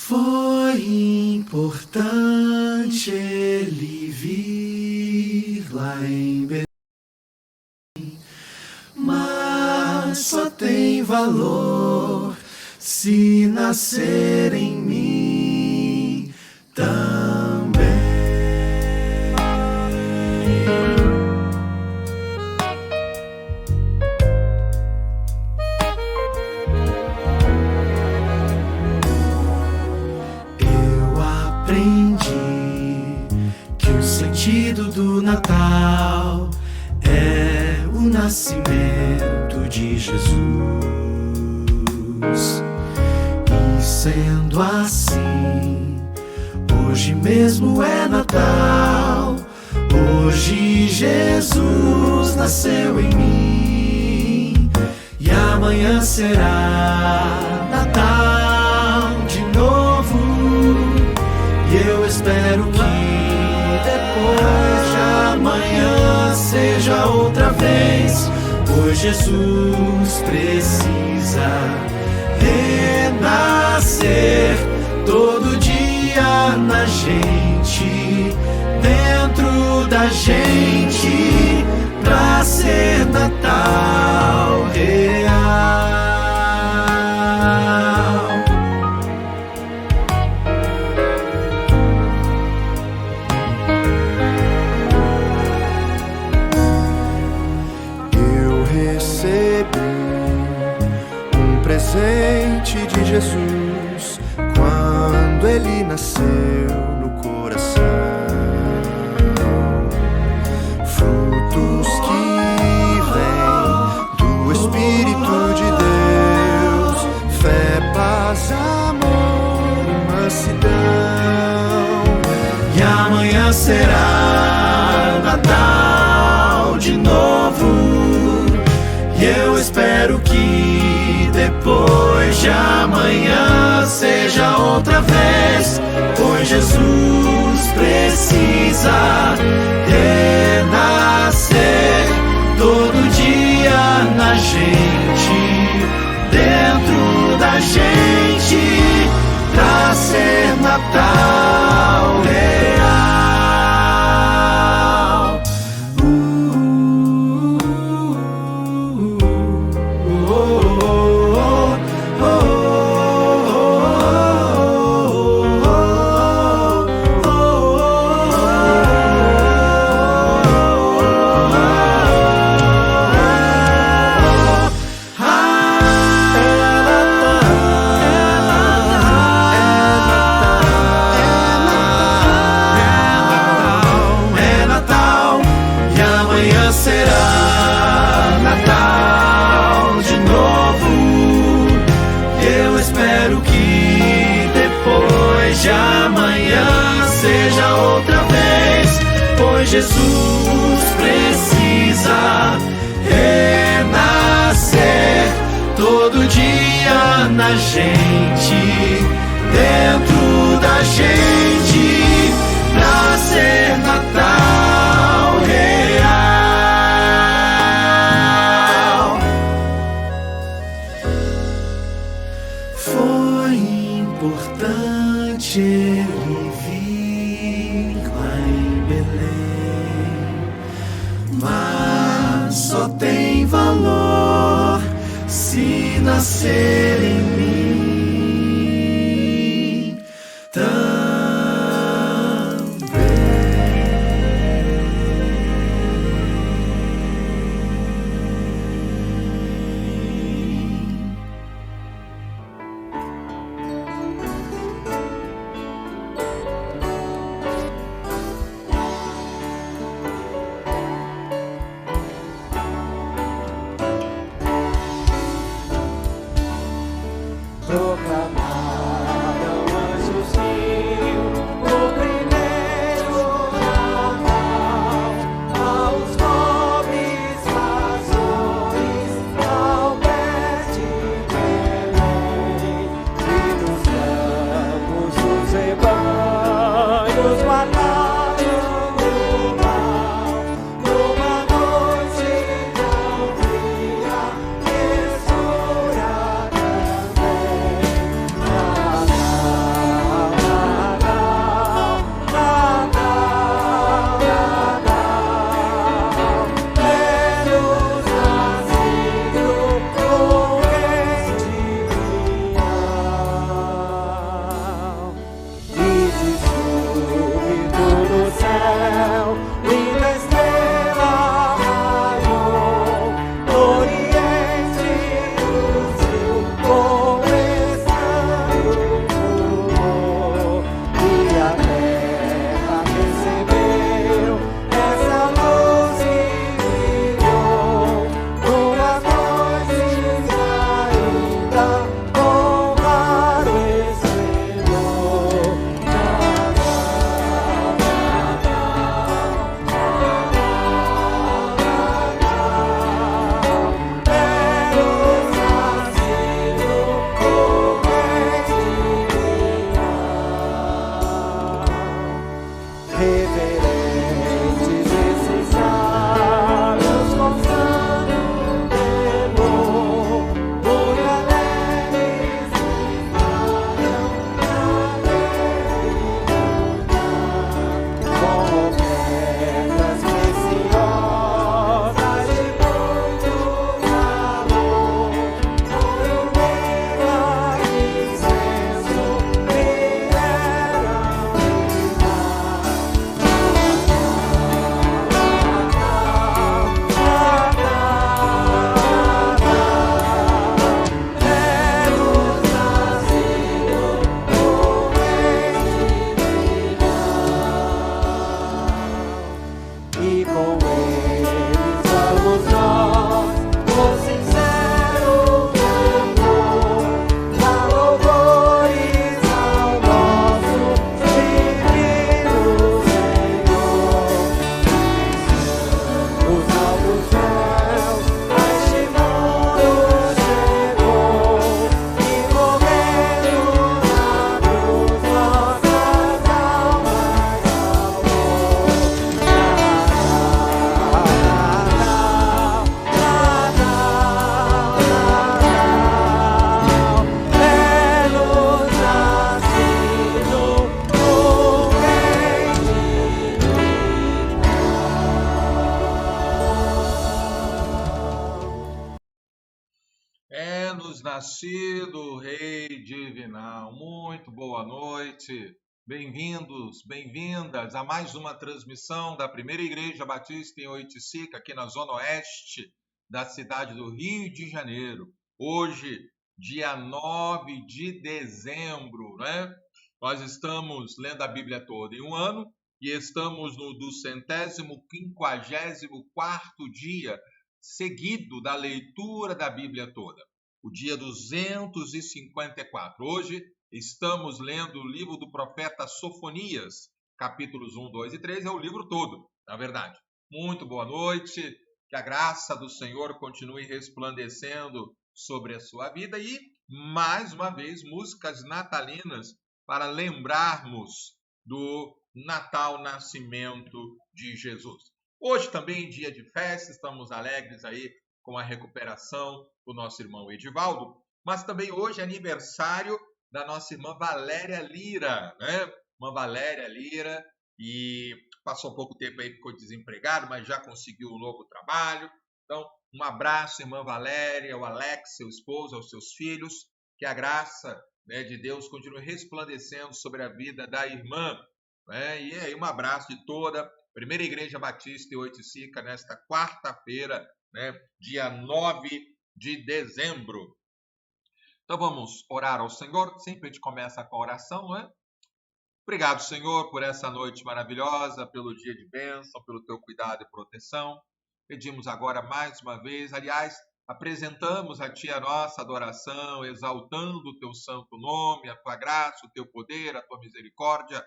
Foi importante ele vir lá em Belém, mas só tem valor se nascer em mim também. Eu aprendi que o sentido do Natal é o nascimento de Jesus. E sendo assim, hoje mesmo é Natal. Hoje Jesus nasceu em mim, e amanhã será Natal de novo. E eu espero que depois de amanhã seja outra vez, pois Jesus precisa renascer todo dia na gente, dentro da gente, pra ser Natal real. Eu recebi um presente de Jesus quando ele nasceu no coração. Frutos que vêm do Espírito de Deus, fé, paz, amor e mansidão. E amanhã será Natal de novo, e eu espero que depois de amanhã seja outra vez, pois Jesus precisa renascer todo dia na gente, dentro da gente, pra ser Natal real. Será Natal de novo. Eu espero que depois de amanhã seja outra vez, pois Jesus precisa renascer todo dia na gente, dentro da gente, pra ser Natal real. Foi importante ele vir lá em Belém, mas só tem valor se nascer em mim também. nascido Rei divinal. Muito boa noite. Bem-vindos, bem-vindas a mais uma transmissão da Primeira Igreja Batista em Oiticica, aqui na Zona Oeste da cidade do Rio de Janeiro. Hoje, dia 9 de dezembro, né? Nós estamos lendo a Bíblia toda em um ano e estamos no 254º dia seguido da leitura da Bíblia toda. O dia 254. Hoje estamos lendo o livro do profeta Sofonias, capítulos 1, 2 e 3, é o livro todo, na verdade. Muito boa noite, que a graça do Senhor continue resplandecendo sobre a sua vida e, mais uma vez, músicas natalinas para lembrarmos do Natal, nascimento de Jesus. Hoje também, dia de festa, estamos alegres aí com a recuperação do nosso irmão Edivaldo, mas também hoje é aniversário da nossa irmã Valéria Lira, né? Irmã Valéria Lira, e passou um pouco tempo aí, ficou desempregado, mas já conseguiu um novo trabalho. Então, um abraço, irmã Valéria, ao Alex, seu esposo, aos seus filhos, que a graça, né, de Deus continue resplandecendo sobre a vida da irmã, né? E aí um abraço de toda a Primeira Igreja Batista em Oiticica, nesta quarta-feira, né, dia 9 de dezembro. Então vamos orar ao Senhor. Sempre a gente começa com a oração, não é? Obrigado, Senhor, por essa noite maravilhosa, pelo dia de bênção, pelo teu cuidado e proteção. Pedimos agora mais uma vez, aliás, apresentamos a Ti a nossa adoração, exaltando o Teu santo nome, a Tua graça, o Teu poder, a Tua misericórdia,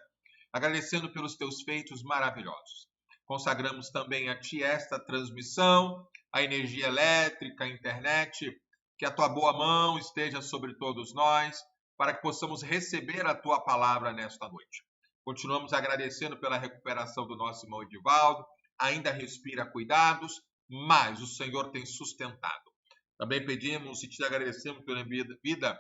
agradecendo pelos Teus feitos maravilhosos. Consagramos também a Ti esta transmissão, a energia elétrica, a internet, que a Tua boa mão esteja sobre todos nós, para que possamos receber a Tua palavra nesta noite. Continuamos agradecendo pela recuperação do nosso irmão Edivaldo, ainda respira cuidados, mas o Senhor tem sustentado. Também pedimos e te agradecemos pela vida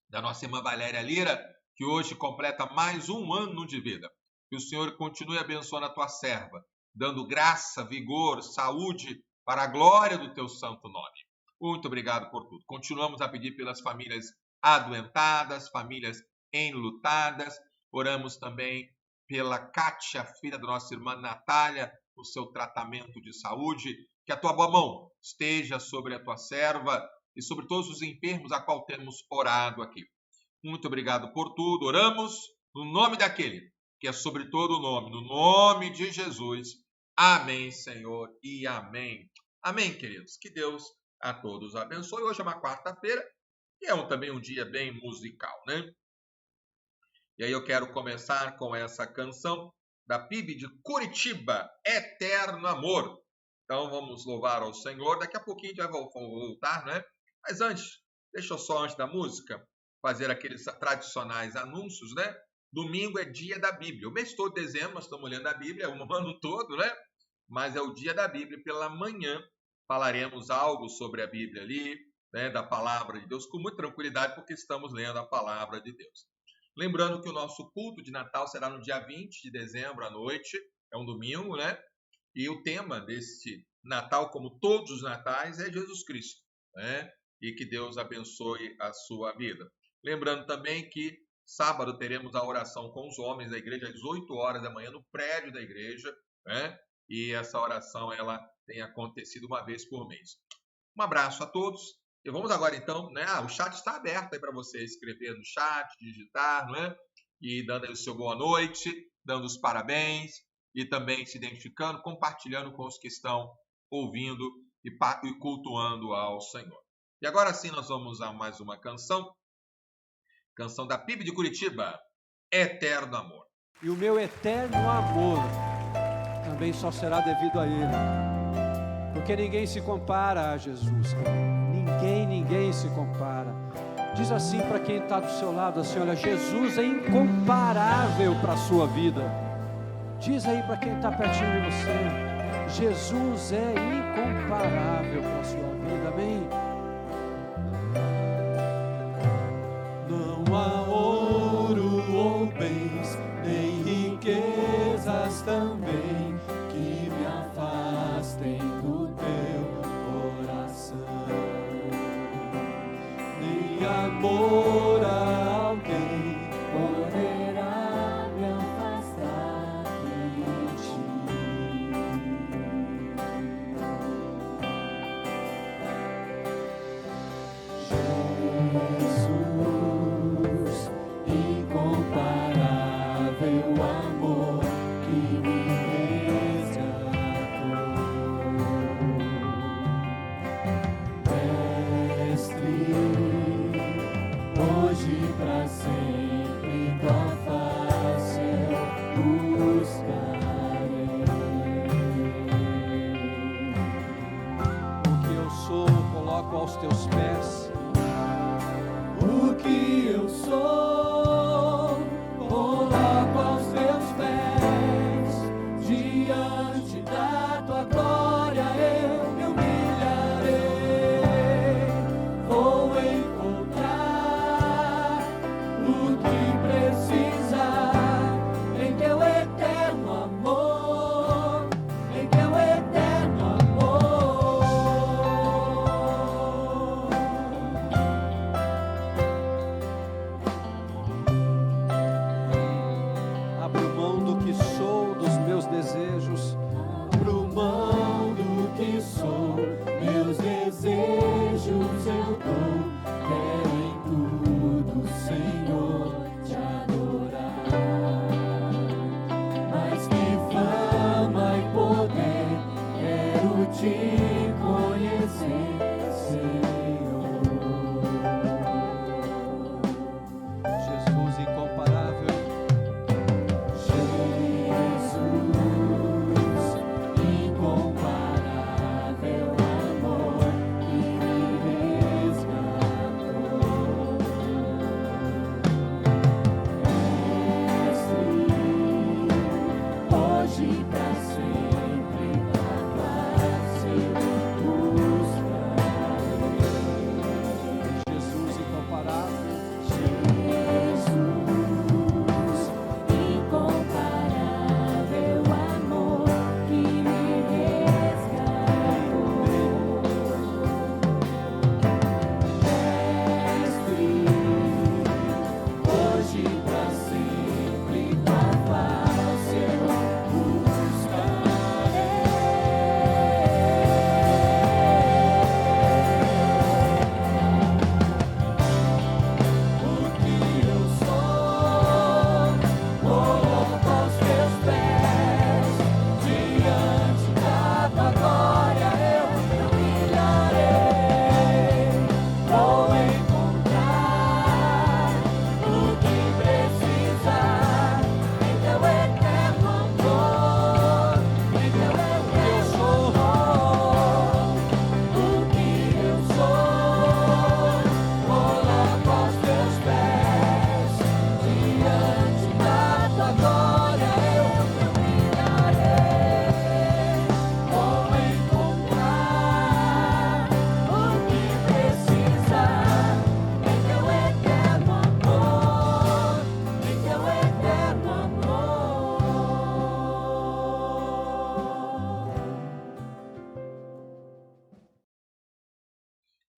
da nossa irmã Valéria Lira, que hoje completa mais um ano de vida. Que o Senhor continue abençoando a tua serva, dando graça, vigor, saúde para a glória do teu santo nome. Muito obrigado por tudo. Continuamos a pedir pelas famílias adoentadas, famílias enlutadas. Oramos também pela Kátia, filha da nossa irmã Natália, o seu tratamento de saúde. Que a tua boa mão esteja sobre a tua serva e sobre todos os enfermos a qual temos orado aqui. Muito obrigado por tudo. Oramos no nome daquele que é sobre todo o nome, no nome de Jesus. Amém, Senhor, e amém. Amém, queridos. Que Deus a todos abençoe. Hoje é uma quarta-feira e é também um dia bem musical, né? E aí eu quero começar com essa canção da PIB de Curitiba, Eterno Amor. Então vamos louvar ao Senhor. Daqui a pouquinho a gente vai voltar, né? Mas antes, deixa eu só, antes da música, fazer aqueles tradicionais anúncios, né? Domingo é dia da Bíblia. O mês todo de dezembro nós estamos lendo a Bíblia, o ano todo, né? Mas é o dia da Bíblia. Pela manhã falaremos algo sobre a Bíblia ali, né? Da palavra de Deus, com muita tranquilidade, porque estamos lendo a palavra de Deus. Lembrando que o nosso culto de Natal será no dia 20 de dezembro à noite, é um domingo, né? E o tema deste Natal, como todos os natais, é Jesus Cristo, né? E que Deus abençoe a sua vida. Lembrando também que sábado teremos a oração com os homens da igreja às 8 horas da manhã no prédio da igreja, né? E essa oração ela tem acontecido uma vez por mês. Um abraço a todos. E vamos agora então, né? O chat está aberto aí para você escrever no chat, digitar, não é? E dando aí o seu boa noite, dando os parabéns e também se identificando, compartilhando com os que estão ouvindo e cultuando ao Senhor. E agora sim nós vamos a mais uma canção. Canção da PIB de Curitiba, Eterno Amor. E o meu eterno amor também só será devido a Ele. Porque ninguém se compara a Jesus. Ninguém se compara. Diz assim para quem está do seu lado, assim, olha, Jesus é incomparável para a sua vida. Diz aí para quem está pertinho de você, Jesus é incomparável para a sua vida, amém? Não há ouro ou bens, nem riquezas também, que me afastem do teu coração.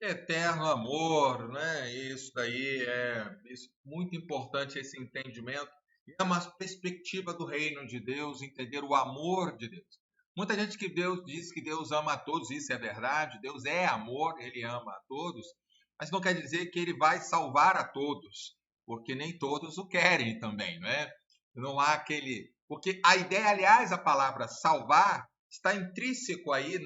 Eterno amor, né? Isso daí muito importante, esse entendimento. E é uma perspectiva do reino de Deus, entender o amor de Deus. Muita gente que Deus diz que Deus ama a todos, isso é verdade. Deus é amor, ele ama a todos, mas não quer dizer que ele vai salvar a todos, porque nem todos o querem também, né? Não há aquele... Porque a ideia, aliás, a palavra salvar está intrínseco aí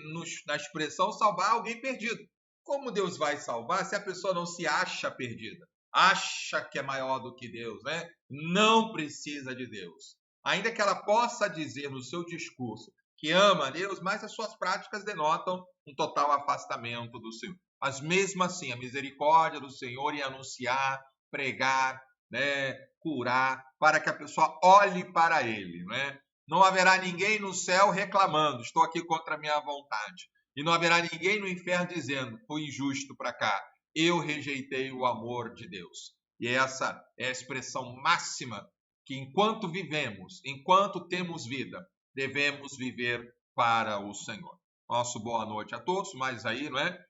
na expressão salvar alguém perdido. Como Deus vai salvar se a pessoa não se acha perdida? Acha que é maior do que Deus, né? Não precisa de Deus. Ainda que ela possa dizer no seu discurso que ama a Deus, mas as suas práticas denotam um total afastamento do Senhor. Mas mesmo assim, a misericórdia do Senhor em anunciar, pregar, né, curar, para que a pessoa olhe para Ele, né? Não haverá ninguém no céu reclamando, estou aqui contra a minha vontade. E não haverá ninguém no inferno dizendo, foi injusto para cá, eu rejeitei o amor de Deus. E essa é a expressão máxima que enquanto vivemos, enquanto temos vida, devemos viver para o Senhor. Nosso boa noite a todos, mas aí, não é?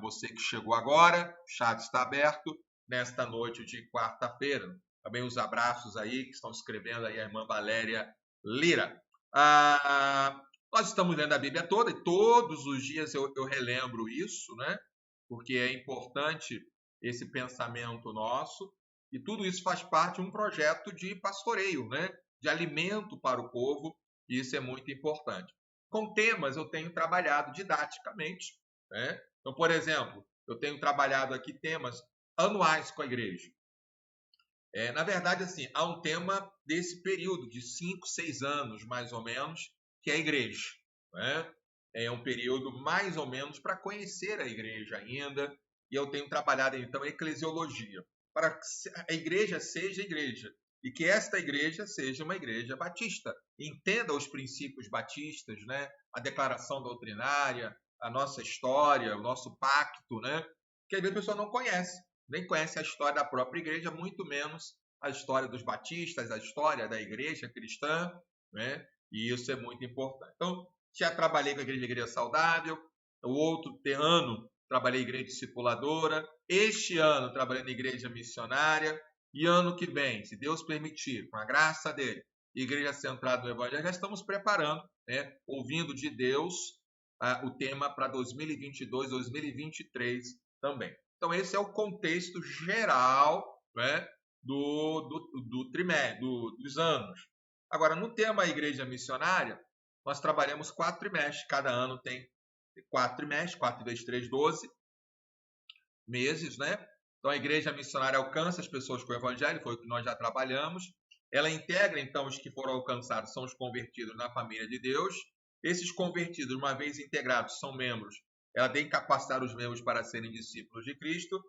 Você que chegou agora, o chat está aberto, nesta noite de quarta-feira. Também os abraços aí que estão escrevendo aí a irmã Valéria Lira. Nós estamos lendo a Bíblia toda e todos os dias eu relembro isso, né? Porque é importante esse pensamento nosso e tudo isso faz parte de um projeto de pastoreio, né? De alimento para o povo, e isso é muito importante. Com temas eu tenho trabalhado didaticamente, né? Então, por exemplo, eu tenho trabalhado aqui temas anuais com a igreja. Na verdade, assim, há um tema desse período de 5, 6 anos, mais ou menos, que é a igreja, né? É um período mais ou menos para conhecer a igreja ainda, e eu tenho trabalhado então a eclesiologia, para que a igreja seja igreja, e que esta igreja seja uma igreja batista, entenda os princípios batistas, né? A declaração doutrinária, a nossa história, o nosso pacto, né? Que às vezes a pessoa não conhece. nem conhecem a história da própria igreja, muito menos a história dos batistas, a história da igreja cristã, né? E isso é muito importante. Então, já trabalhei com a igreja saudável, o outro ano trabalhei em igreja discipuladora, este ano trabalhei na igreja missionária, e ano que vem, se Deus permitir, com a graça dele, igreja centrada no Evangelho, já estamos preparando, né? Ouvindo de Deus o tema para 2022, 2023 também. Então, esse é o contexto geral, né, do trimestre, dos anos. Agora, no tema Igreja Missionária, nós trabalhamos 4 trimestres. Cada ano tem 4 trimestres, 4 vezes 3, 12 meses, né? Então, a Igreja Missionária alcança as pessoas com o Evangelho, foi o que nós já trabalhamos. Ela integra, então, os que foram alcançados, são os convertidos na família de Deus. Esses convertidos, uma vez integrados, são membros. Ela tem que capacitar os membros para serem discípulos de Cristo.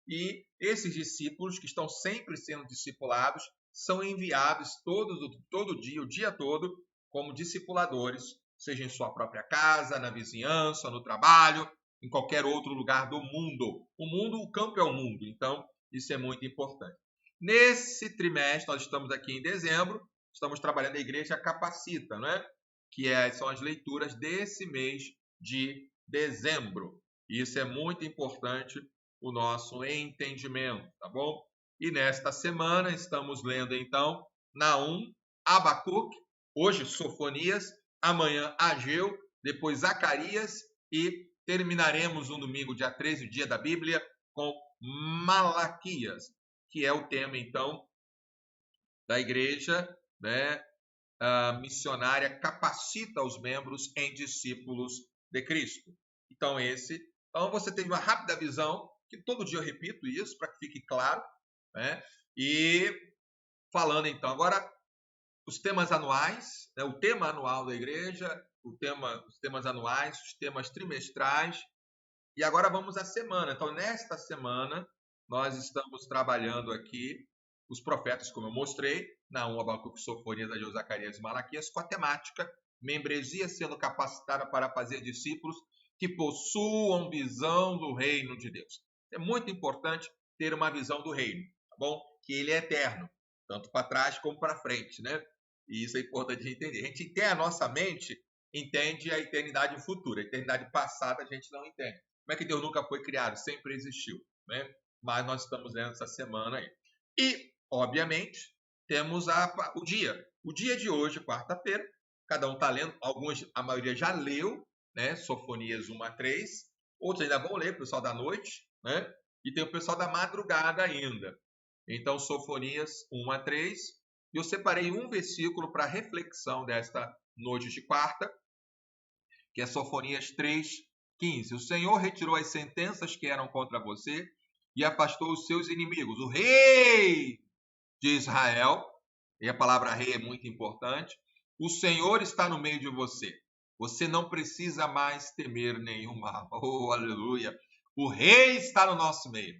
E esses discípulos, que estão sempre sendo discipulados, são enviados todo dia, o dia todo, como discipuladores, seja em sua própria casa, na vizinhança, no trabalho, em qualquer outro lugar do mundo. O campo é o mundo, então isso é muito importante. Nesse trimestre, nós estamos aqui em dezembro, estamos trabalhando a Igreja Capacita, né? São as leituras desse mês de dezembro. Isso é muito importante, o nosso entendimento, tá bom? E nesta semana estamos lendo, então, Naum, Abacuque, hoje Sofonias, amanhã Ageu, depois Zacarias e terminaremos no domingo, dia 13, o dia da Bíblia, com Malaquias, que é o tema, então, da igreja, né? A missionária capacita os membros em discípulos de Cristo. Então, você teve uma rápida visão, que todo dia eu repito isso, para que fique claro, né? E falando, então, agora, os temas anuais, né? O tema anual da igreja, os temas anuais, os temas trimestrais, e agora vamos à semana. Então, nesta semana, nós estamos trabalhando aqui os profetas, como eu mostrei, Naum, Abacuque, Sofonias, Ageu, Zacarias e Malaquias, com a temática membresia sendo capacitada para fazer discípulos que possuam visão do reino de Deus. É muito importante ter uma visão do reino, tá bom? Que ele é eterno, tanto para trás como para frente, né? E isso é importante de entender. A gente tem a nossa mente, entende a eternidade futura. A eternidade passada a gente não entende. Como é que Deus nunca foi criado? Sempre existiu, né? Mas nós estamos lendo essa semana aí. E, obviamente, temos o dia. O dia de hoje, quarta-feira, cada um está lendo. A maioria já leu, né? Sofonias 1 a 3. Outros ainda vão ler, o pessoal da noite, né? E tem o pessoal da madrugada ainda. Então, Sofonias 1 a 3. Eu separei um versículo para reflexão desta noite de quarta, que é Sofonias 3, 15. O Senhor retirou as sentenças que eram contra você e afastou os seus inimigos. O rei de Israel, e a palavra rei é muito importante, o Senhor está no meio de você. Você não precisa mais temer nenhum mal. Oh, aleluia! O rei está no nosso meio.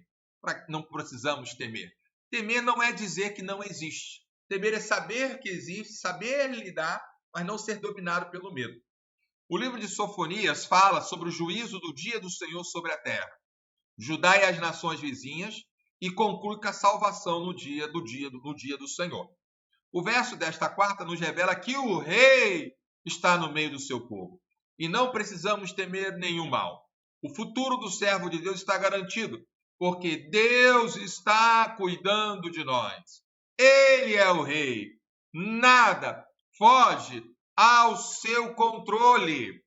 Não precisamos temer. Temer não é dizer que não existe. Temer é saber que existe, saber lidar, mas não ser dominado pelo medo. O livro de Sofonias fala sobre o juízo do dia do Senhor sobre a terra. Judá e as nações vizinhas, e conclui com a salvação no dia do Senhor. O verso desta quarta nos revela que o rei está no meio do seu povo. E não precisamos temer nenhum mal. O futuro do servo de Deus está garantido, porque Deus está cuidando de nós. Ele é o rei. Nada foge ao seu controle.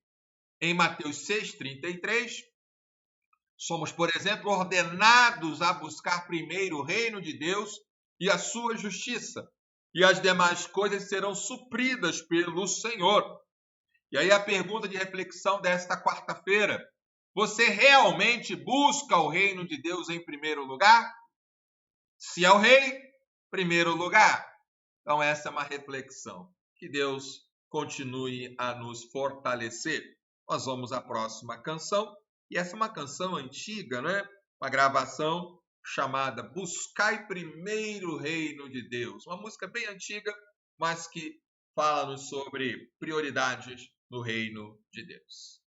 Em Mateus 6,33, somos, por exemplo, ordenados a buscar primeiro o reino de Deus e a sua justiça, e as demais coisas serão supridas pelo Senhor. E aí a pergunta de reflexão desta quarta-feira: você realmente busca o reino de Deus em primeiro lugar? Se é o rei, primeiro lugar. Então essa é uma reflexão. Que Deus continue a nos fortalecer. Nós vamos à próxima canção. E essa é uma canção antiga, né? Uma gravação chamada Buscai Primeiro o Reino de Deus. Uma música bem antiga, mas que fala-nos sobre prioridades no reino de Deus.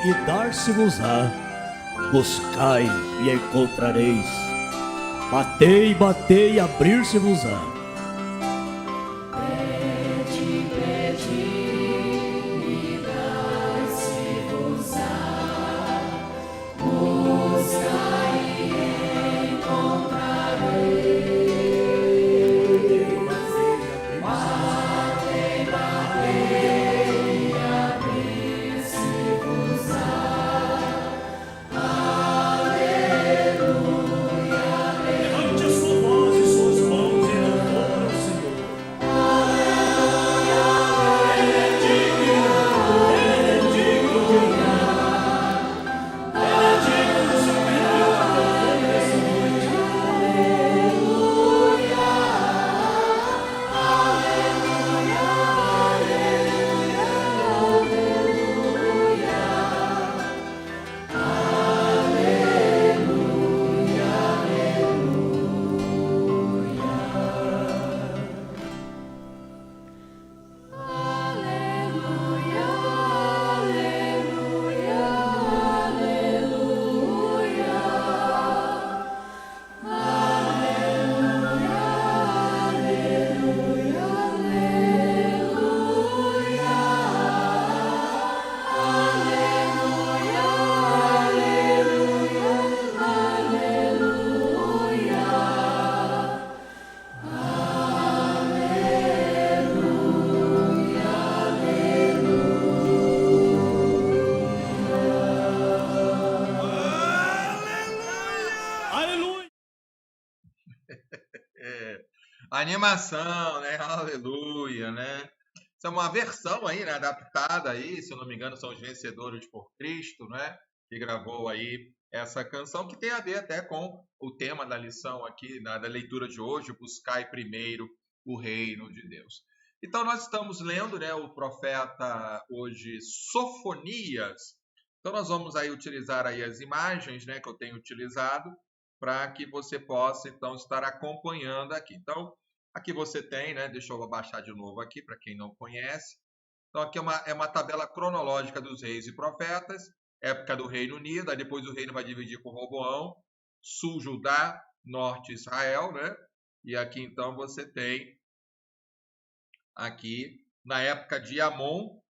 e dar-se-vos-á. Buscai e encontrareis. Batei, batei e abrir-se-vos-á. Animação, né? Aleluia, né? Isso é uma versão aí, né? Adaptada aí, se eu não me engano, são os Vencedores por Cristo, né? Que gravou aí essa canção, que tem a ver até com o tema da lição aqui, da leitura de hoje, buscai primeiro o reino de Deus. Então, nós estamos lendo, né, o profeta hoje, Sofonias. Então, nós vamos aí utilizar aí as imagens, né, que eu tenho utilizado, para que você possa, então, estar acompanhando aqui. Então, aqui você tem, né? Deixa eu abaixar de novo aqui, para quem não conhece. Então, aqui é uma tabela cronológica dos reis e profetas, época do Reino Unido, aí depois o reino vai dividir com Roboão, sul Judá, norte Israel, né? E aqui, então, você tem, aqui, na época de Amon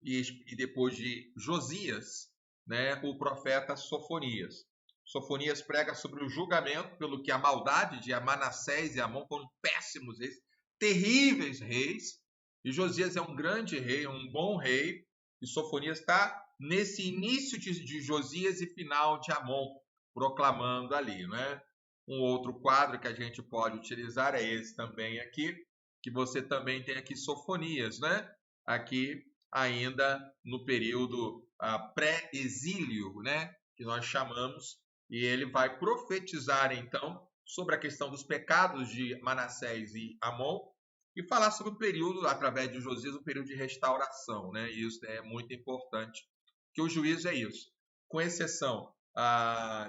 e depois de Josias, né? O profeta Sofonias. Sofonias prega sobre o julgamento pelo que a maldade de Manassés e Amon foram péssimos reis, terríveis reis. E Josias é um grande rei, um bom rei. E Sofonias está nesse início de Josias e final de Amon, proclamando ali, né? Um outro quadro que a gente pode utilizar é esse também aqui, que você também tem aqui Sofonias, né? Aqui ainda no período pré-exílio, né? Que nós chamamos. E ele vai profetizar, então, sobre a questão dos pecados de Manassés e Amon e falar sobre o período, através de Josias, o período de restauração, né? E isso é muito importante, que o juízo é isso. Com exceção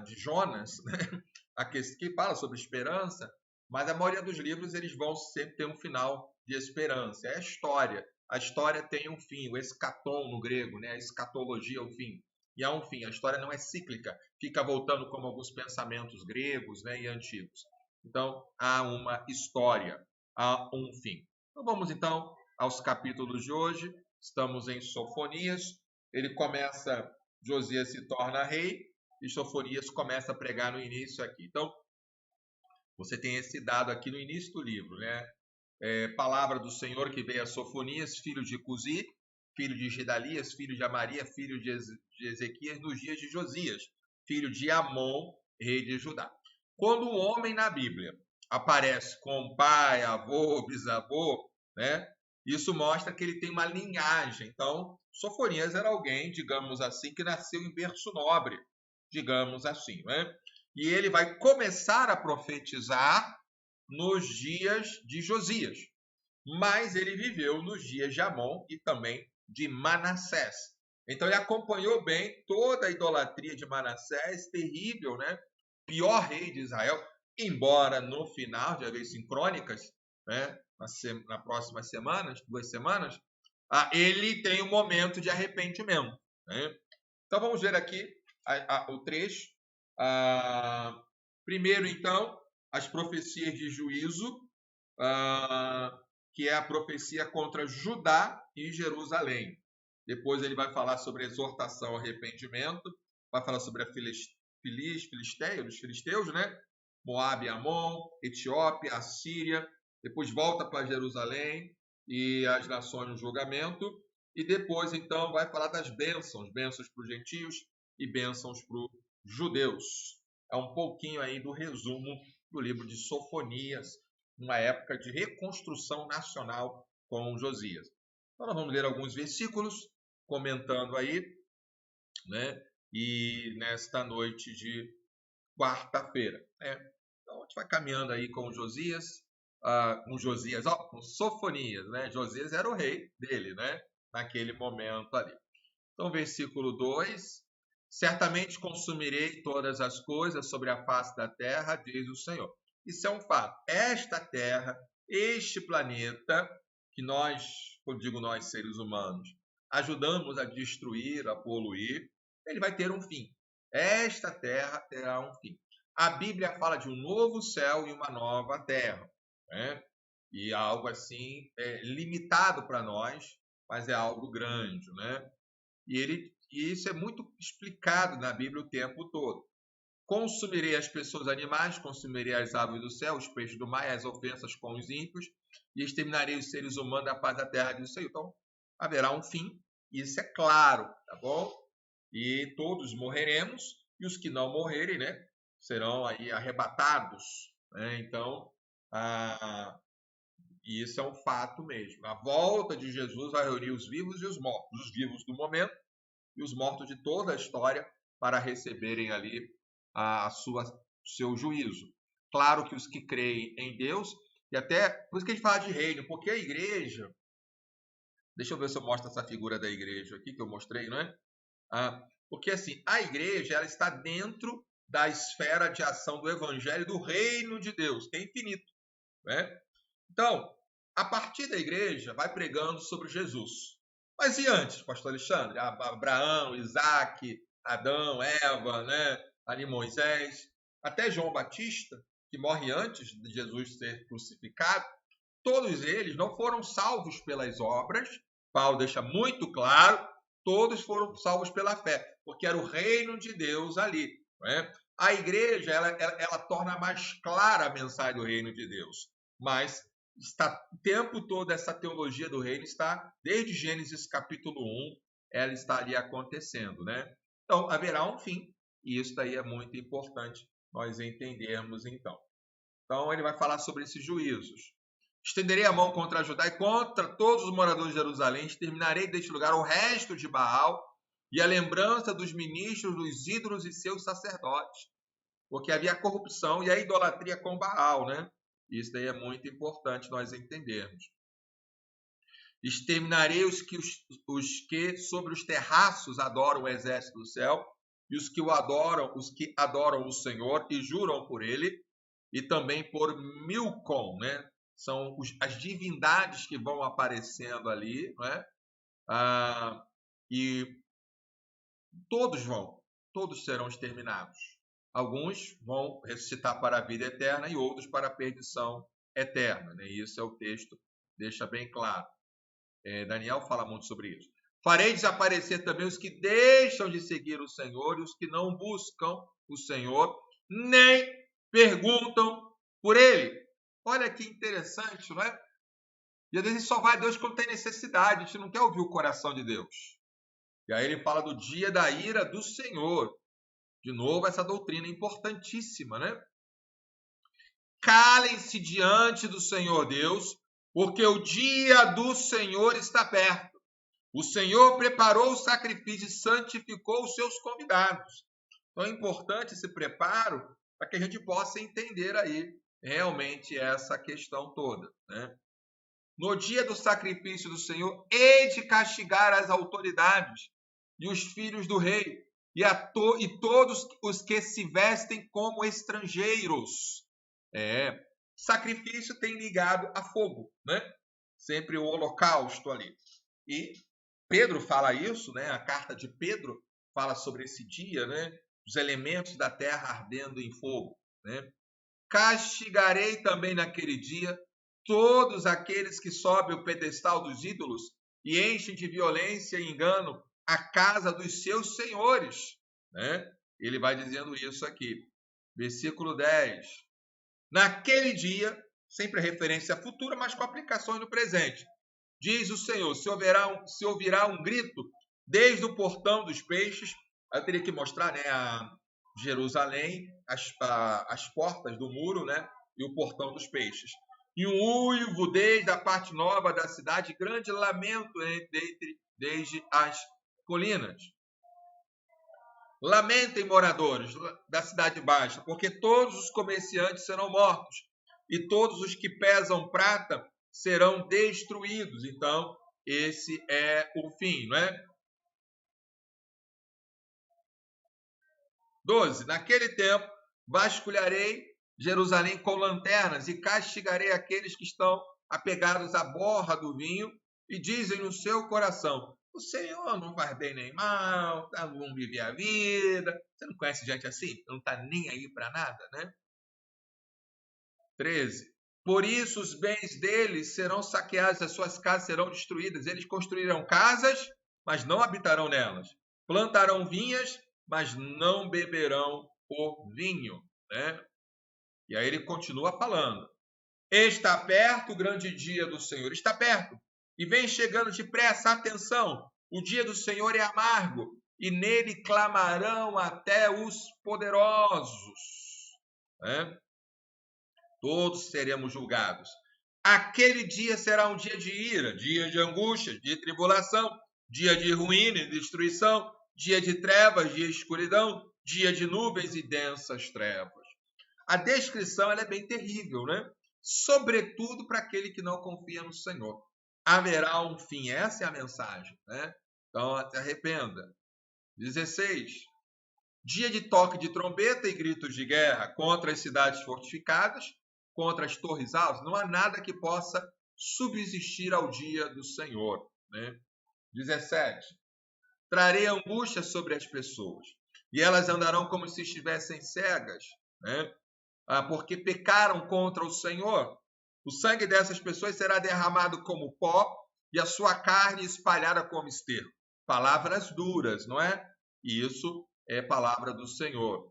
de Jonas, né? Que fala sobre esperança, mas a maioria dos livros eles vão sempre ter um final de esperança. É a história. A história tem um fim, o escatom no grego, né? A escatologia é o fim. E há um fim, a história não é cíclica, fica voltando como alguns pensamentos gregos, né, e antigos. Então, há uma história, há um fim. Então, vamos então aos capítulos de hoje. Estamos em Sofonias. Ele começa, Josias se torna rei, e Sofonias começa a pregar no início aqui. Então, você tem esse dado aqui no início do livro, né? Palavra do Senhor que veio a Sofonias, filho de Cusi, filho de Gedalias, filho de Amaria, filho de Ezequias, nos dias de Josias, filho de Amon, rei de Judá. Quando um homem na Bíblia aparece com pai, avô, bisavô, né? Isso mostra que ele tem uma linhagem. Então, Sofonias era alguém, digamos assim, que nasceu em berço nobre, digamos assim, né? E ele vai começar a profetizar nos dias de Josias, mas ele viveu nos dias de Amon e também de Manassés. Então ele acompanhou bem toda a idolatria de Manassés, terrível, né? Pior rei de Israel, embora no final, já veio em Crônicas, né? Na próxima semana, 2 semanas, ele tem um momento de arrependimento, né? Então vamos ver aqui o trecho. Primeiro, então, as profecias de juízo, que é a profecia contra Judá e Jerusalém. Depois ele vai falar sobre a exortação ao arrependimento, vai falar sobre a dos filisteus, né? Moabe e Amon, Etiópia, Assíria. Depois volta para Jerusalém e as nações no julgamento. E depois, então, vai falar das bênçãos para os gentios e bênçãos para os judeus. É um pouquinho aí do resumo do livro de Sofonias, numa época de reconstrução nacional com Josias. Então, nós vamos ler alguns versículos, comentando aí, né? E nesta noite de quarta-feira, né? Então, a gente vai caminhando aí com Josias, com Sofonias, né? Josias era o rei dele, né? Naquele momento ali. Então, versículo 2: certamente consumirei todas as coisas sobre a face da terra, diz o Senhor. Isso é um fato. Esta terra, este planeta, que nós, quando digo nós seres humanos, ajudamos a destruir, a poluir, ele vai ter um fim. Esta terra terá um fim. A Bíblia fala de um novo céu e uma nova terra, né? E algo assim limitado para nós, mas é algo grande, né? E isso é muito explicado na Bíblia o tempo todo. Consumirei as pessoas animais, consumirei as aves do céu, os peixes do mar, as ofensas com os ímpios, e exterminarei os seres humanos da paz da terra, diz o Senhor. Então, haverá um fim, isso é claro, tá bom? E todos morreremos, e os que não morrerem, né, serão aí arrebatados, né? Então, isso é um fato mesmo. A volta de Jesus vai reunir os vivos e os mortos, os vivos do momento e os mortos de toda a história, para receberem ali seu juízo. Claro que os que creem em Deus, e até por isso que a gente fala de reino, porque a igreja, deixa eu ver se eu mostro essa figura da igreja aqui que eu mostrei, não é? Porque assim, a igreja, ela está dentro da esfera de ação do evangelho do reino de Deus, que é infinito, né? Então, a partir da igreja, vai pregando sobre Jesus. Mas e antes, pastor Alexandre? Abraão, Isaac, Adão, Eva, né? Ali Moisés, até João Batista, que morre antes de Jesus ser crucificado, todos eles não foram salvos pelas obras. Paulo deixa muito claro, todos foram salvos pela fé, porque era o reino de Deus ali, né? A igreja, ela torna mais clara a mensagem do reino de Deus, mas está o tempo todo, essa teologia do reino está, desde Gênesis capítulo 1, ela está ali acontecendo, né? Então, haverá um fim, e isso daí é muito importante nós entendermos, então. Então, ele vai falar sobre esses juízos. Estenderei a mão contra Judá e contra todos os moradores de Jerusalém, exterminarei deste lugar o resto de Baal e a lembrança dos ministros, dos ídolos e seus sacerdotes, porque havia corrupção e a idolatria com Baal, né? Isso daí é muito importante nós entendermos. Exterminarei os que sobre os terraços adoram o exército do céu, e os que adoram o Senhor e juram por ele, e também por Milcom, né? São as divindades que vão aparecendo ali, né? E todos serão exterminados. Alguns vão ressuscitar para a vida eterna e outros para a perdição eterna, né? Isso é o texto, deixa bem claro. Daniel fala muito sobre isso. Farei desaparecer também os que deixam de seguir o Senhor e os que não buscam o Senhor, nem perguntam por Ele. Olha que interessante, não é? E às vezes só vai a Deus quando tem necessidade, a gente não quer ouvir o coração de Deus. E aí ele fala do dia da ira do Senhor. De novo, essa doutrina importantíssima, né? Calem-se diante do Senhor Deus, porque o dia do Senhor está perto. O Senhor preparou o sacrifício e santificou os seus convidados. Então é importante esse preparo para que a gente possa entender aí realmente essa questão toda, né? No dia do sacrifício do Senhor, hei de castigar as autoridades e os filhos do rei, e todos os que se vestem como estrangeiros. Sacrifício tem ligado a fogo, né? Sempre o holocausto ali. E Pedro fala isso, né? A carta de Pedro fala sobre esse dia, né? Os elementos da terra ardendo em fogo, né? Castigarei também naquele dia todos aqueles que sobem o pedestal dos ídolos e enchem de violência e engano a casa dos seus senhores, né? Ele vai dizendo isso aqui. Versículo 10. Naquele dia, sempre referência futura, mas com aplicações no presente. Diz o Senhor, se ouvirá um grito desde o portão dos peixes. Eu teria que mostrar, né, a Jerusalém, as portas do muro, né, e o portão dos peixes. E um uivo desde a parte nova da cidade, grande lamento desde as colinas. Lamentem, moradores da cidade baixa, porque todos os comerciantes serão mortos, e todos os que pesam prata serão destruídos. Então, esse é o fim, não é? 12. Naquele tempo, vasculharei Jerusalém com lanternas e castigarei aqueles que estão apegados à borra do vinho e dizem no seu coração: o Senhor não faz bem nem mal, vamos viver a vida. Você não conhece gente assim? Não está nem aí para nada, né? 13. Por isso os bens deles serão saqueados, as suas casas serão destruídas. Eles construirão casas, mas não habitarão nelas. Plantarão vinhas, mas não beberão o vinho, né? E aí ele continua falando. Está perto o grande dia do Senhor, está perto. E vem chegando depressa, atenção, o dia do Senhor é amargo, e nele clamarão até os poderosos, né? Todos seremos julgados. Aquele dia será um dia de ira, dia de angústia, de tribulação, dia de ruína e destruição, dia de trevas, dia de escuridão, dia de nuvens e densas trevas. A descrição ela é bem terrível, né? Sobretudo para aquele que não confia no Senhor. Haverá um fim, essa é a mensagem, né? Então, se arrependa. 16. Dia de toque de trombeta e gritos de guerra contra as cidades fortificadas, contra as torres altas. Não há nada que possa subsistir ao dia do Senhor, né? 17. Trarei angústia sobre as pessoas, e elas andarão como se estivessem cegas, né? Porque pecaram contra o Senhor. O sangue dessas pessoas será derramado como pó e a sua carne espalhada como esterco. Palavras duras, não é? E isso é palavra do Senhor.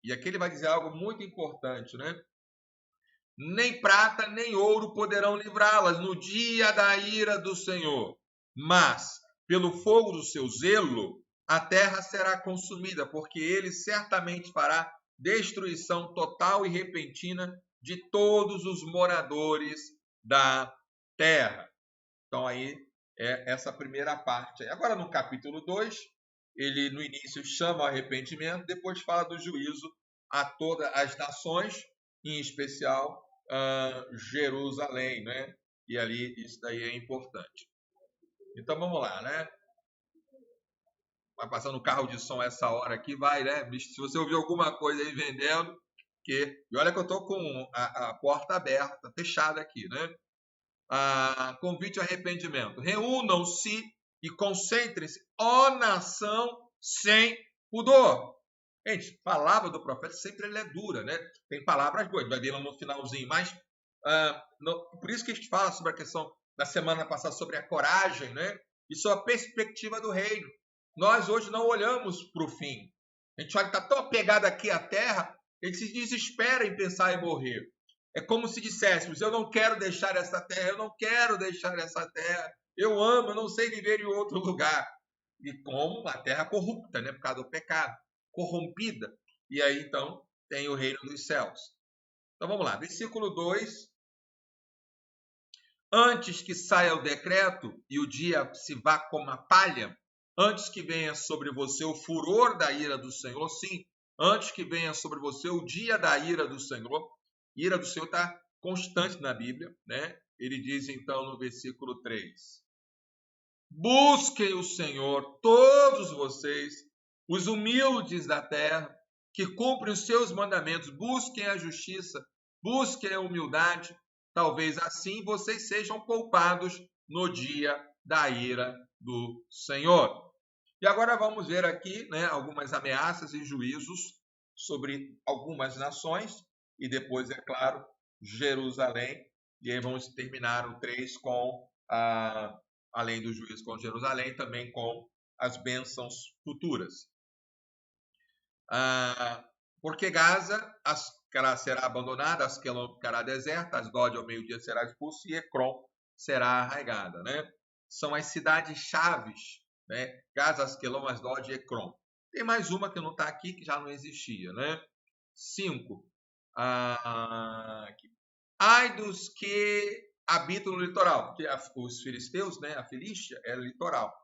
E aqui ele vai dizer algo muito importante, né? Nem prata nem ouro poderão livrá-las no dia da ira do Senhor, mas pelo fogo do seu zelo a terra será consumida, porque ele certamente fará destruição total e repentina de todos os moradores da terra. Então aí é essa primeira parte. Agora no capítulo 2, ele no início chama o arrependimento, depois fala do juízo a todas as nações, em especial Jerusalém, né? E ali isso daí é importante. Então vamos lá, né? Vai passando o carro de som essa hora aqui, vai, né? Se você ouvir alguma coisa aí vendendo, e olha que eu estou com a porta aberta, fechada aqui, né? Convite ao arrependimento. Reúnam-se e concentrem-se, ó nação sem pudor. Gente, palavra do profeta sempre ele é dura, né? Tem palavras boas, vai ver lá no finalzinho, mas por isso que a gente fala sobre a questão da semana passada, sobre a coragem, né? E sobre a perspectiva do reino. Nós hoje não olhamos para o fim. A gente olha que está tão apegado aqui à terra, que a gente se desespera em pensar em morrer. É como se disséssemos, eu não quero deixar essa terra, eu não quero deixar essa terra, eu amo, eu não sei viver em outro lugar. E como a terra corrupta, né? Por causa do pecado, corrompida. E aí, então, tem o reino dos céus. Então, vamos lá. Versículo 2. Antes que saia o decreto e o dia se vá como a palha, antes que venha sobre você o furor da ira do Senhor, sim, antes que venha sobre você o dia da ira do Senhor, ira do Senhor está constante na Bíblia, né? Ele diz então no versículo 3, busquem o Senhor, todos vocês, os humildes da terra, que cumprem os seus mandamentos, busquem a justiça, busquem a humildade, talvez assim vocês sejam poupados no dia da ira do Senhor. E agora vamos ver aqui, né, algumas ameaças e juízos sobre algumas nações e depois, é claro, Jerusalém. E aí vamos terminar o 3 com, além do juízo com Jerusalém, também com as bênçãos futuras. Porque Gaza será abandonada, Asquelon ficará deserta, Asdod ao meio-dia será expulso e Ecrom será arraigada, né? São as cidades-chaves, né? Gaza, Asquelon, Asdod e Ecrom. Tem mais uma que não está aqui, que já não existia, né? 5. Ai dos que habitam no litoral, porque os filisteus, né? A Filístia é litoral.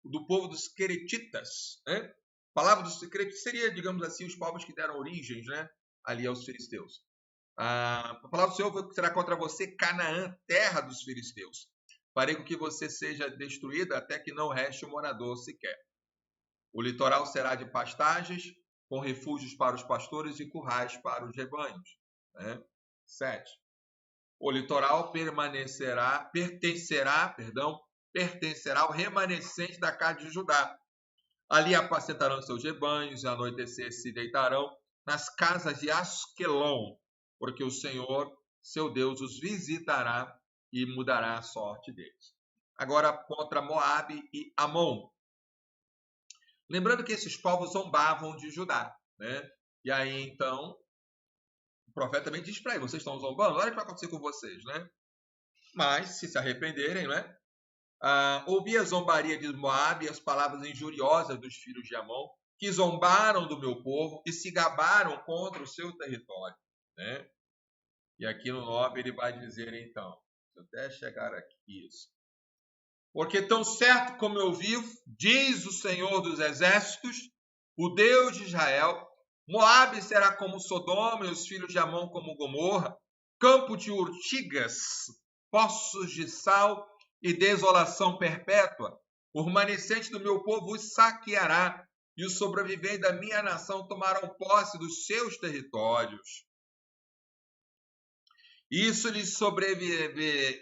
Do povo dos queretitas, né? A palavra dos queretitas seria, digamos assim, os povos que deram origens, né? Ali aos filisteus. A palavra do Senhor será contra você, Canaã, terra dos filisteus. Farei com que você seja destruída até que não reste um morador sequer. O litoral será de pastagens, com refúgios para os pastores e currais para os rebanhos. Né? 7. O litoral pertencerá ao remanescente da casa de Judá. Ali apacentarão seus rebanhos, e ao anoitecer se deitarão nas casas de Asquelon, porque o Senhor, seu Deus, os visitará e mudará a sorte deles. Agora, contra Moabe e Amon. Lembrando que esses povos zombavam de Judá, né? E aí, então, o profeta também diz para eles, vocês estão zombando? Olha o que vai acontecer com vocês, né? Mas, se arrependerem, né? Ouvi a zombaria de Moabe e as palavras injuriosas dos filhos de Amon, que zombaram do meu povo e se gabaram contra o seu território, né? E aqui no 9 ele vai dizer, então, até chegar aqui, isso. Porque tão certo como eu vivo, diz o Senhor dos Exércitos, o Deus de Israel, Moabe será como Sodoma e os filhos de Amon como Gomorra, campo de urtigas, poços de sal e desolação perpétua. O remanescente do meu povo os saqueará e os sobreviventes da minha nação tomarão posse dos seus territórios. Isso lhes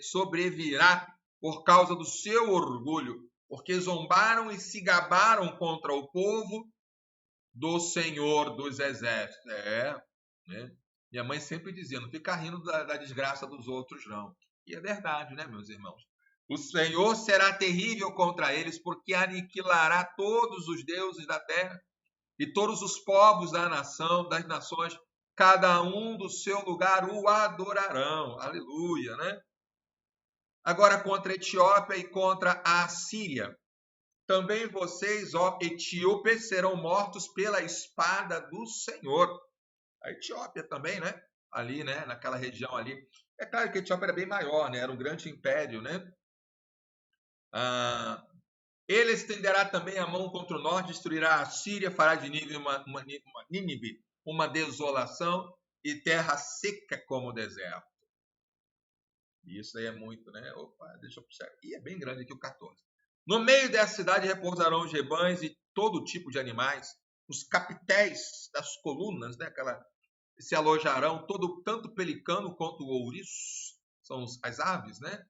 sobrevirá por causa do seu orgulho, porque zombaram e se gabaram contra o povo do Senhor dos Exércitos. Né? Minha mãe sempre dizia, não fica rindo da desgraça dos outros, não. E é verdade, né, meus irmãos? O Senhor será terrível contra eles, porque aniquilará todos os deuses da terra e todos os povos das nações, cada um do seu lugar o adorarão. Aleluia, né? Agora contra a Etiópia e contra a Assíria. Também vocês, ó etíopes, serão mortos pela espada do Senhor. A Etiópia também, né? Ali, né? Naquela região ali. É claro que a Etiópia era bem maior, né? Era um grande império, né? Ele estenderá também a mão contra o norte, destruirá a Síria, fará de Nínive uma desolação e terra seca como o deserto. Isso aí é muito, né? Opa, deixa eu puxar. E é bem grande aqui o 14. No meio dessa cidade repousarão os rebanhos e todo tipo de animais, os capitéis das colunas, né? Se alojarão, tanto pelicano quanto o ouriço, são as aves, né?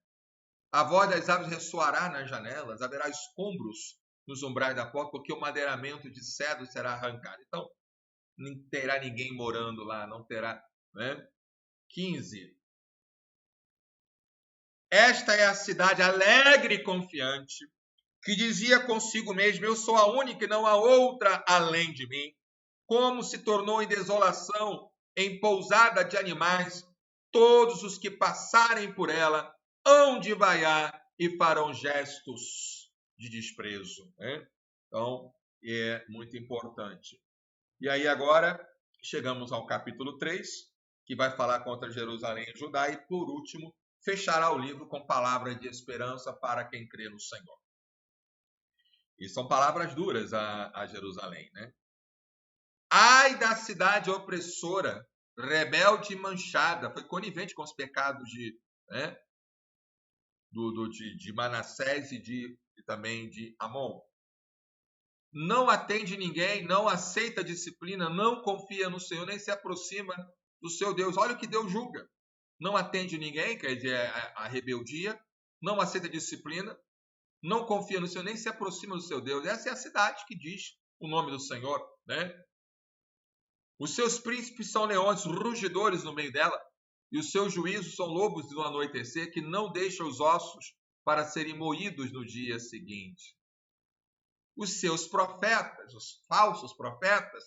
A voz das aves ressoará nas janelas, haverá escombros nos umbrais da porta, porque o madeiramento de cedro será arrancado. Então, não terá ninguém morando lá, não terá, né? 15. Esta é a cidade alegre e confiante, que dizia consigo mesmo, eu sou a única e não há outra além de mim. Como se tornou em desolação, em pousada de animais, todos os que passarem por ela hão de vaiar e farão gestos de desprezo. Né? Então, é muito importante. E aí agora, chegamos ao capítulo 3, que vai falar contra Jerusalém e Judá, e por último, fechará o livro com palavras de esperança para quem crê no Senhor. E são palavras duras a Jerusalém, né? Ai da cidade opressora, rebelde e manchada, foi conivente com os pecados de Manassés e também de Amon. Não atende ninguém, não aceita disciplina, não confia no Senhor, nem se aproxima do seu Deus. Olha o que Deus julga. Não atende ninguém, quer dizer, a rebeldia, não aceita disciplina, não confia no Senhor, nem se aproxima do seu Deus. Essa é a cidade que diz o nome do Senhor, né? Os seus príncipes são leões rugidores no meio dela, e os seus juízos são lobos do anoitecer, que não deixam os ossos para serem moídos no dia seguinte. Os seus profetas, os falsos profetas,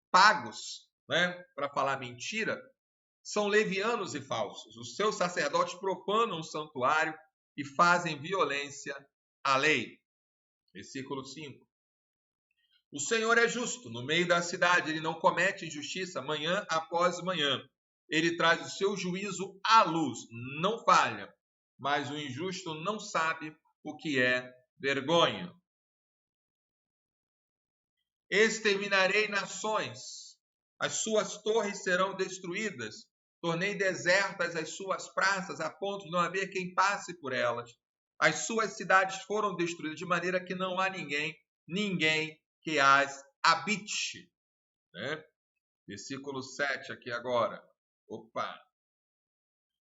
pagos, né, para falar mentira, são levianos e falsos. Os seus sacerdotes profanam o santuário e fazem violência à lei. Versículo 5. O Senhor é justo no meio da cidade, ele não comete injustiça manhã após manhã. Ele traz o seu juízo à luz, não falha, mas o injusto não sabe o que é vergonha. Exterminarei nações, as suas torres serão destruídas, tornei desertas as suas praças, a ponto de não haver quem passe por elas. As suas cidades foram destruídas, de maneira que não há ninguém que as habite. Né? Versículo 7 aqui agora. Opa!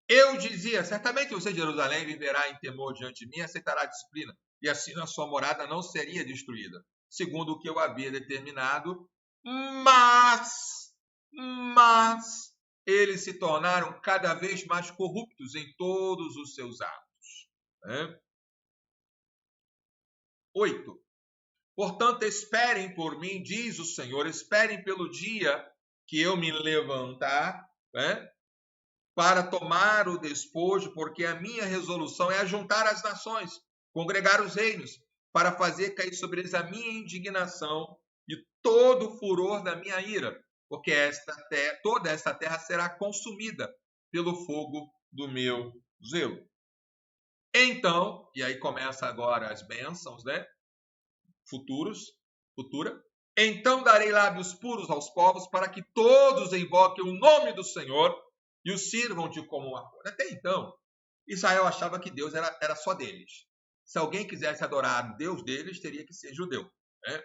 Eu dizia, certamente você, Jerusalém, viverá em temor diante de mim, aceitará a disciplina, e assim a sua morada não seria destruída, segundo o que eu havia determinado, mas eles se tornaram cada vez mais corruptos em todos os seus atos. Né? 8. Portanto, esperem por mim, diz o Senhor, esperem pelo dia que eu me levantar, né, para tomar o despojo, porque a minha resolução é ajuntar as nações, congregar os reinos, para fazer cair sobre eles a minha indignação e todo o furor da minha ira, porque toda esta terra será consumida pelo fogo do meu zelo. Então, e aí começa agora as bênçãos, né? Futura. Então darei lábios puros aos povos, para que todos invoquem o nome do Senhor e o sirvam de comum acordo. Até então, Israel achava que Deus era só deles. Se alguém quisesse adorar o Deus deles, teria que ser judeu. Né?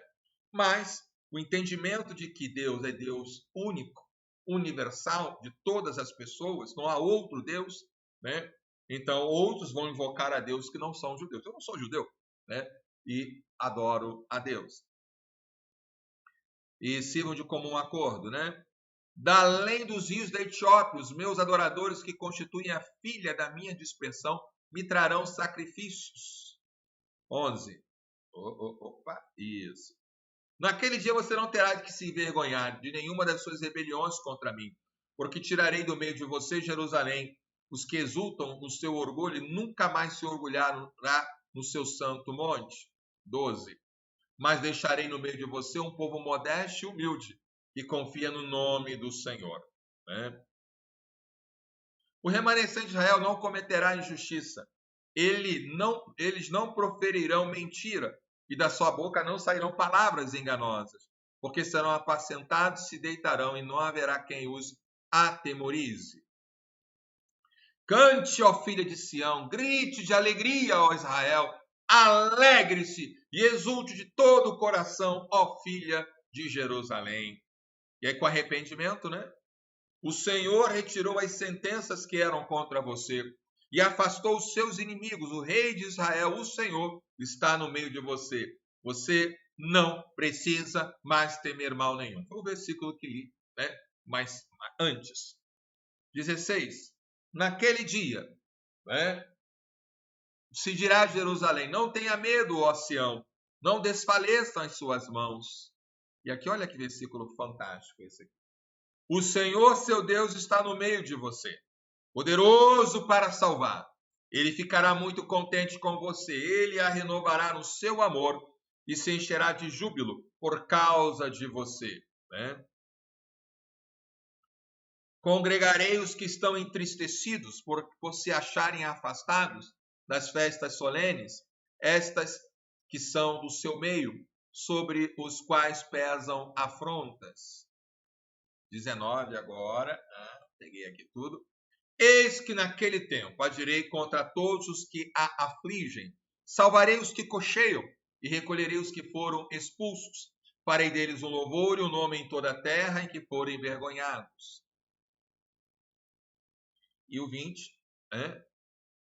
Mas o entendimento de que Deus é Deus único, universal, de todas as pessoas, não há outro Deus, né? Então outros vão invocar a Deus que não são judeus. Eu não sou judeu, né? E adoro a Deus. E sirvam de comum acordo, né? Da além dos rios da Etiópia, os meus adoradores que constituem a filha da minha dispersão me trarão sacrifícios. 11. Opa, isso. Naquele dia você não terá de que se envergonhar de nenhuma das suas rebeliões contra mim, porque tirarei do meio de você, Jerusalém, os que exultam no seu orgulho e nunca mais se orgulhará no seu santo monte. 12. Mas deixarei no meio de você um povo modesto e humilde, que confia no nome do Senhor. Né? O remanescente de Israel não cometerá injustiça. Eles não proferirão mentira, e da sua boca não sairão palavras enganosas, porque serão apacentados, se deitarão, e não haverá quem os atemorize. Cante, ó filha de Sião, grite de alegria, ó Israel, alegre-se e exulte de todo o coração, ó filha de Jerusalém. E aí com arrependimento, né? O Senhor retirou as sentenças que eram contra você e afastou os seus inimigos. O rei de Israel, o Senhor, está no meio de você. Você não precisa mais temer mal nenhum. Foi o versículo que li, né? Mas antes. 16. Naquele dia, né? Se dirá a Jerusalém, não tenha medo, ó Sião, não desfaleçam as suas mãos. E aqui, olha que versículo fantástico esse aqui. O Senhor, seu Deus, está no meio de você, poderoso para salvar. Ele ficará muito contente com você. Ele a renovará no seu amor e se encherá de júbilo por causa de você. Né? Congregarei os que estão entristecidos por se acharem afastados das festas solenes, estas que são do seu meio, sobre os quais pesam afrontas. 19 agora, peguei aqui tudo. Eis que naquele tempo agirei contra todos os que a afligem, salvarei os que cocheiam e recolherei os que foram expulsos. Farei deles um louvor e um nome em toda a terra em que forem envergonhados. E o 20,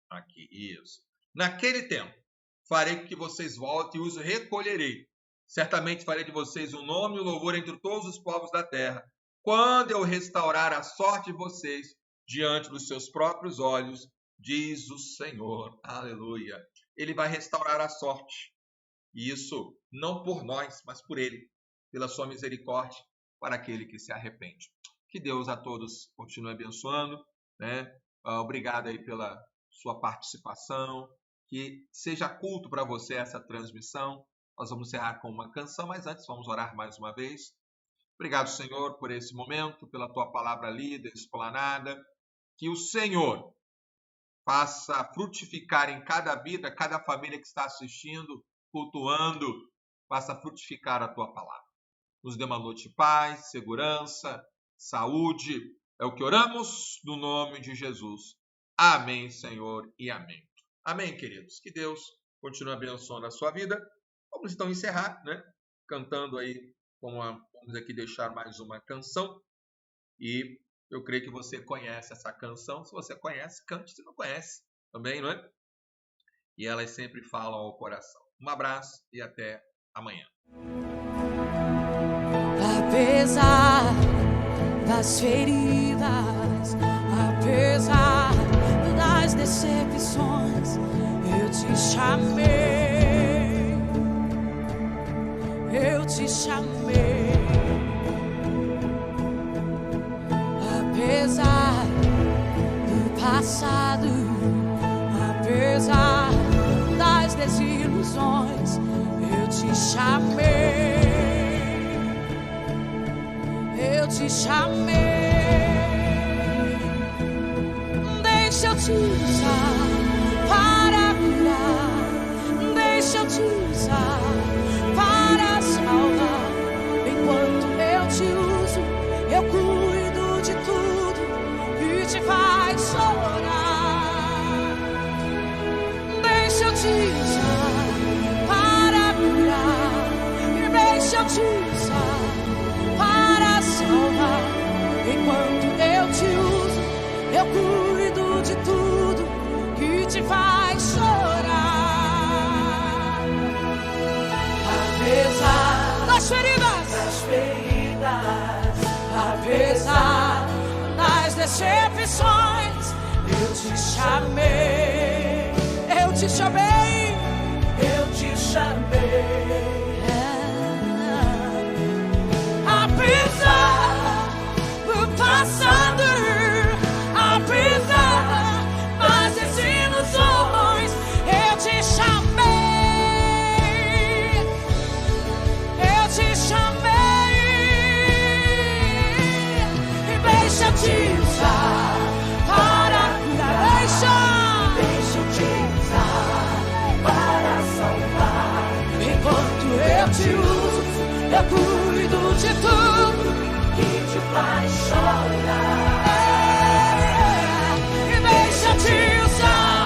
aqui, isso. Naquele tempo, farei com que vocês voltem e os recolherei. Certamente farei de vocês um nome e um louvor entre todos os povos da terra, quando eu restaurar a sorte de vocês diante dos seus próprios olhos, diz o Senhor. Aleluia. Ele vai restaurar a sorte. E isso não por nós, mas por Ele, pela sua misericórdia, para aquele que se arrepende. Que Deus a todos continue abençoando, né? Obrigado aí pela sua participação. Que seja culto para você essa transmissão. Nós vamos encerrar com uma canção, mas antes vamos orar mais uma vez. Obrigado, Senhor, por esse momento, pela tua palavra lida, explanada. Que o Senhor faça frutificar em cada vida, cada família que está assistindo, cultuando, faça frutificar a tua palavra. Nos dê uma noite de paz, segurança, saúde. É o que oramos no nome de Jesus. Amém, Senhor, e amém. Amém, queridos. Que Deus continue abençoando a sua vida. Vamos então encerrar, né? Cantando aí, vamos aqui deixar mais uma canção. E eu creio que você conhece essa canção. Se você conhece, cante. Se não conhece, também, não é? E elas sempre falam ao coração. Um abraço e até amanhã. Apesar das feridas, apesar das decepções, eu te chamei, eu te chamei. Apesar do passado, apesar das desilusões, eu te chamei, eu te chamei. Deixa eu te usar para curar, deixa eu te usar para salvar. Enquanto eu te uso, eu cuido de tudo que te faz chorar. Deixa eu te usar para curar, e deixa eu te usar para salvar. Enquanto eu te uso, eu cuido de tudo que te faz chorar. Apesar das feridas, apesar das decepções, eu te chamei, eu te chamei, eu te chamei. Apesar do passado, apesar das desilusões, eu te chamei, eu te chamei. E deixa eu te usar para curar, deixa eu te usar para salvar. Enquanto eu te uso, eu cuido de tudo que te faz chorar. E deixa eu te usar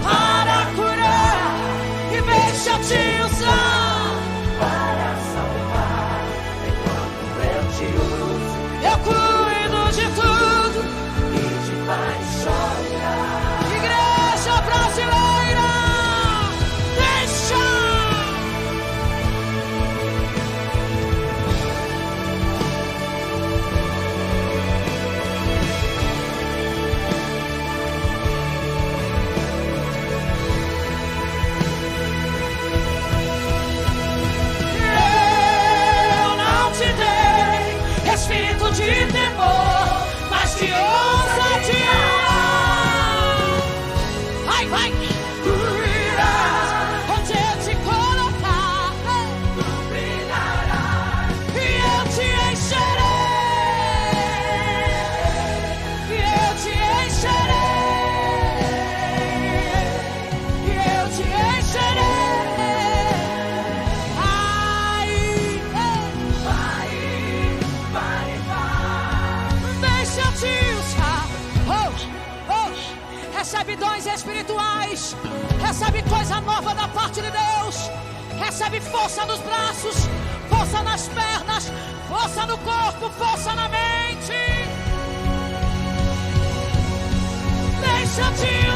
para curar, e deixa eu te usar para salvar. Enquanto eu te uso, eu cuido de tudo que te faz chorar. Igreja brasileira, deixa. Espírito de temor, mas de ousadia. Vai, vai, cuidarás onde eu te colocar, tu brilharás e eu te encherei, e eu te encherei, e eu te encherei. Recebe dons espirituais, recebe coisa nova da parte de Deus, recebe força nos braços, força nas pernas, força no corpo, força na mente. Deixa-te